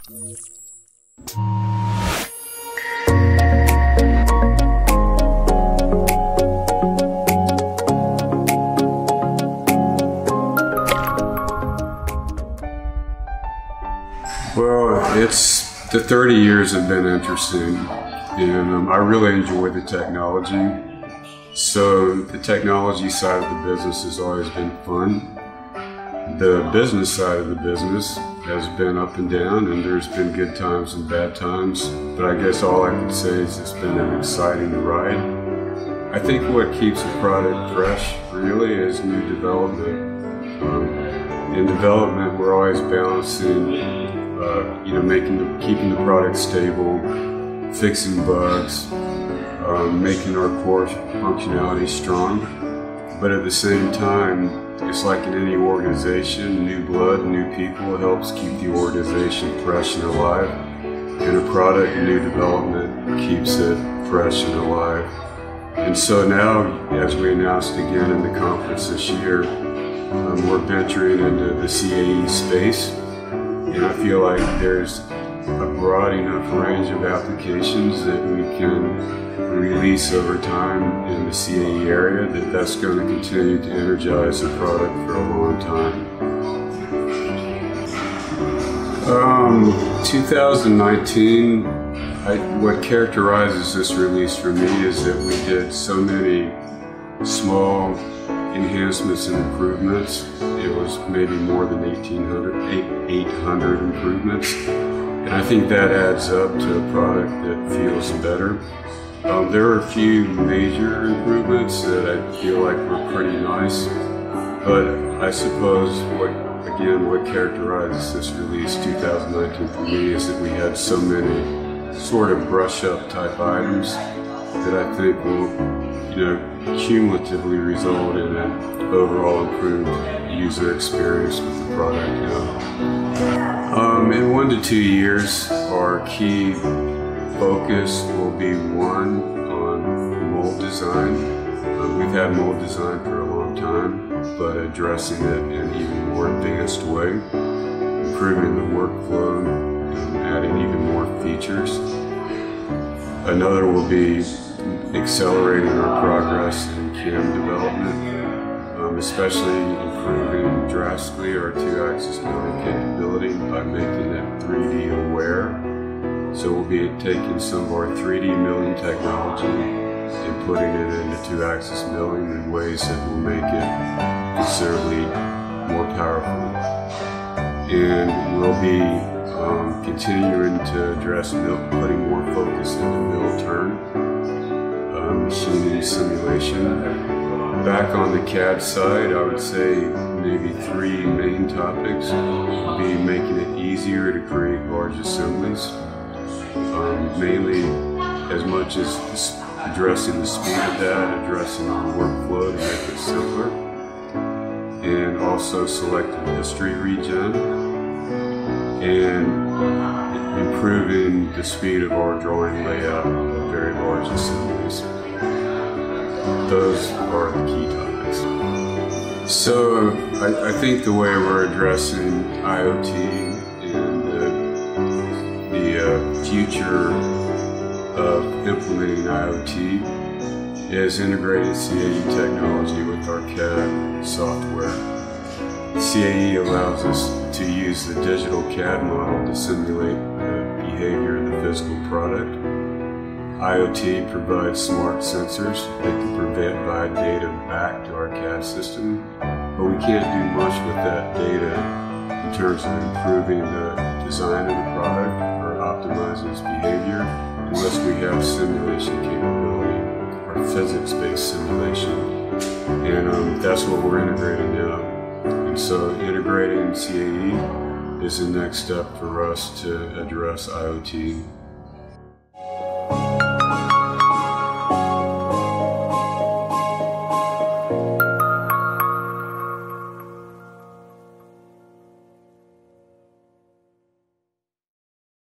Well, the 30 years have been interesting, and I really enjoy the technology. So the technology side of the business has always been fun. The business side of the business has been up and down, and there's been good times and bad times, but I guess all I can say is it's been an exciting ride. I think what keeps a product fresh really is new development. In development, we're always balancing keeping the product stable, fixing bugs, making our core functionality strong. But at the same time, it's like in any organization, new blood, new people helps keep the organization fresh and alive. And a product, new development keeps it fresh and alive. And so now, as we announced again in the conference this year, we're venturing into the CAE space. And I feel like there's a broad enough range of applications that we can release over time in the CAE area that's going to continue to energize the product for a long time. 2019, what characterizes this release for me is that we did so many small enhancements and improvements. It was maybe more than 800 improvements. And I think that adds up to a product that feels better. There are a few major improvements that I feel like were pretty nice, but I suppose what characterizes this release 2019 for me is that we had so many sort of brush-up type items that I think will, cumulatively result in an overall improved user experience with the product. In 1 to 2 years, our key focus will be one on mold design. We've had mold design for a long time, but addressing it in an even more advanced way, improving the workflow, and adding even more features. Another will be accelerating our progress in CAM development, especially improving drastically our 2-axis milling capability by making it 3D aware. So we'll be taking some of our 3D milling technology and putting it into 2-axis milling in ways that will make it considerably more powerful. And we'll be continuing to address putting more focus into mill turn, machining simulation. Back on the CAD side, I would say maybe 3 main topics would be making it easier to create large assemblies, mainly as much as addressing the speed of that, addressing our workflow to make it simpler, and also selective history regen, and improving the speed of our drawing layout of very large assemblies. Those are the key topics. So I think the way we're addressing IoT and the future of implementing IoT is integrating CAE technology with our CAD software. CAE allows us to use the digital CAD model to simulate the behavior of the physical product. IoT provides smart sensors that can provide data back to our CAD system, but we can't do much with that data in terms of improving the design of the product or optimizing its behavior unless we have simulation capability or physics-based simulation. And that's what we're integrating now. And so integrating CAE is the next step for us to address IoT.